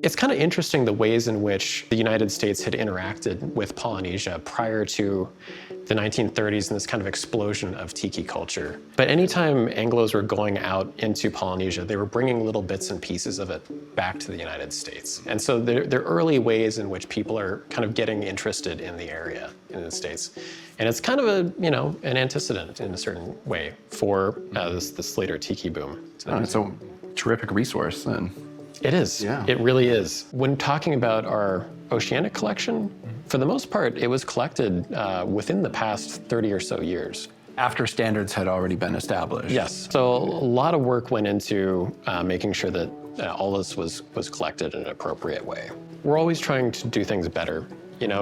It's kind of interesting the ways in which the United States had interacted with Polynesia prior to the 1930s and this kind of explosion of Tiki culture. But anytime Anglos were going out into Polynesia, they were bringing little bits and pieces of it back to the United States. And so they're early ways in which people are kind of getting interested in the area in the States. And it's kind of an antecedent in a certain way for this later Tiki boom. It's a terrific resource then. It is. Yeah. It really is. When talking about our oceanic collection, for the most part, it was collected within the past 30 or so years. After standards had already been established. Yes. So a lot of work went into making sure that all this was collected in an appropriate way. We're always trying to do things better,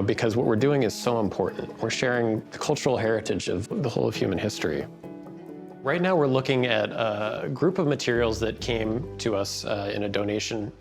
because what we're doing is so important. We're sharing the cultural heritage of the whole of human history. Right now, we're looking at a group of materials that came to us in a donation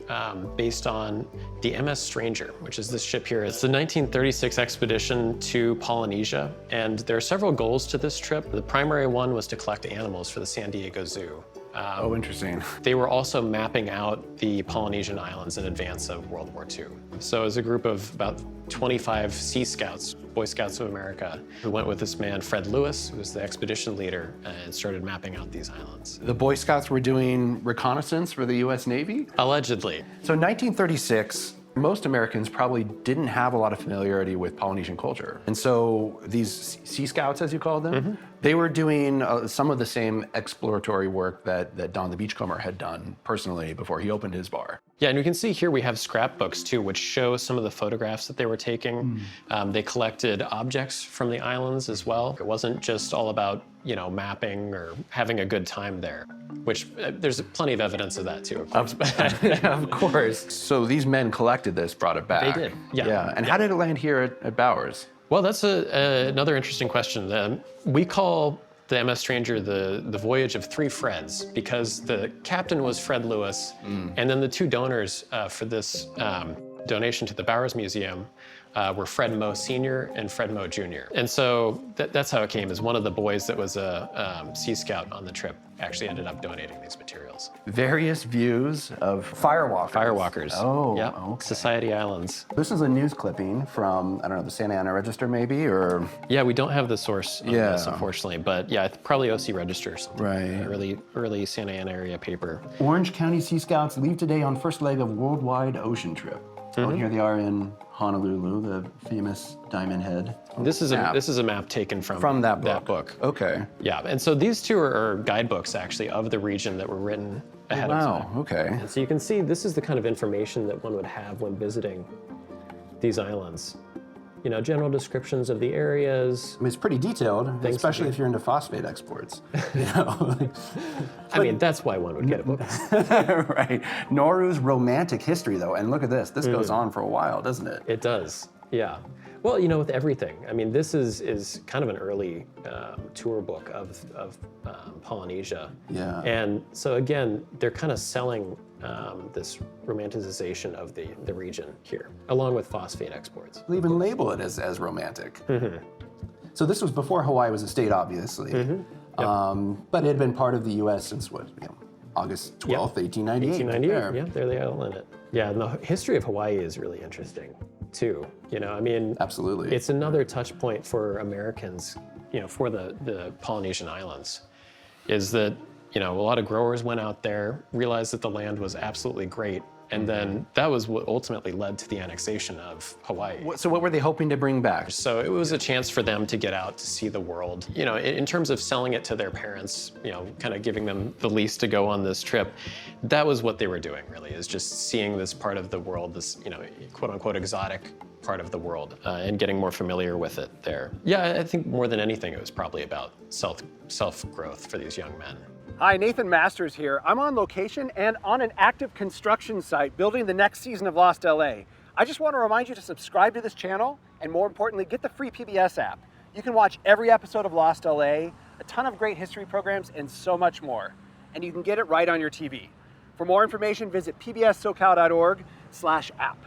based on the MS Stranger, which is this ship here. It's the 1936 expedition to Polynesia, and there are several goals to this trip. The primary one was to collect animals for the San Diego Zoo. Oh, interesting. They were also mapping out the Polynesian islands in advance of World War II. So as a group of about 25 Sea Scouts, Boy Scouts of America, who went with this man, Fred Lewis, who was the expedition leader, and started mapping out these islands. The Boy Scouts were doing reconnaissance for the US Navy? Allegedly. So in 1936, most Americans probably didn't have a lot of familiarity with Polynesian culture. And so these Sea Scouts, as you call them, they were doing some of the same exploratory work that Don the Beachcomber had done personally before he opened his bar. Yeah, and you can see here we have scrapbooks too, which show some of the photographs that they were taking. They collected objects from the islands as well. It wasn't just all about, mapping or having a good time there, which there's plenty of evidence of that too, of course. Of course. So these men collected this, brought it back. They did, yeah. And how did it land here at Bowers? Well, that's another interesting question. We call the MS Stranger the voyage of three Freds, because the captain was Fred Lewis, and then the two donors for this donation to the Bowers Museum were Fred Moe Sr. and Fred Moe Jr. And so that's how it came, is one of the boys that was a Sea Scout on the trip actually ended up donating these materials. Various views of firewalkers. Firewalkers. Oh, yep. okay. Society Islands. This is a news clipping from, I don't know, the Santa Ana Register maybe, or? Yeah, we don't have the source on this, unfortunately, but yeah, probably OC Register or something. Right. Early Santa Ana area paper. Orange County Sea Scouts leave today on first leg of worldwide ocean trip. Oh, here they are in Honolulu, the famous Diamond Head. This is a map taken from that book. Okay. Yeah, and so these two are guidebooks actually of the region that were written ahead of time. Wow, okay. And so you can see this is the kind of information that one would have when visiting these islands. General descriptions of the areas. I mean, it's pretty detailed, especially if you're into phosphate exports. I mean, that's why one would get a book. Right. Nauru's romantic history, though, and look at this. This goes on for a while, doesn't it? It does, yeah. Well, with everything. I mean, this is kind of an early tour book of Polynesia. Yeah. And so again, they're kind of selling this romanticization of the region here, along with phosphate exports. They'll even label it as romantic. So this was before Hawaii was a state, obviously. But it had been part of the U.S. since what? August 12th, 1898. 1898, yeah, there they outline it. Yeah, and the history of Hawaii is really interesting, too. I mean, absolutely. It's another touch point for Americans, for the Polynesian islands, is that, a lot of growers went out there, realized that the land was absolutely great, and then that was what ultimately led to the annexation of Hawaii. So what were they hoping to bring back? So it was a chance for them to get out to see the world. In terms of selling it to their parents, kind of giving them the lease to go on this trip, that was what they were doing, really, is just seeing this part of the world, this, quote unquote exotic part of the world, and getting more familiar with it there. Yeah, I think more than anything, it was probably about self-growth for these young men. Hi, Nathan Masters here. I'm on location and on an active construction site building the next season of Lost LA. I just want to remind you to subscribe to this channel and, more importantly, get the free PBS app. You can watch every episode of Lost LA, a ton of great history programs, and so much more. And you can get it right on your TV. For more information, visit pbssocal.org/app.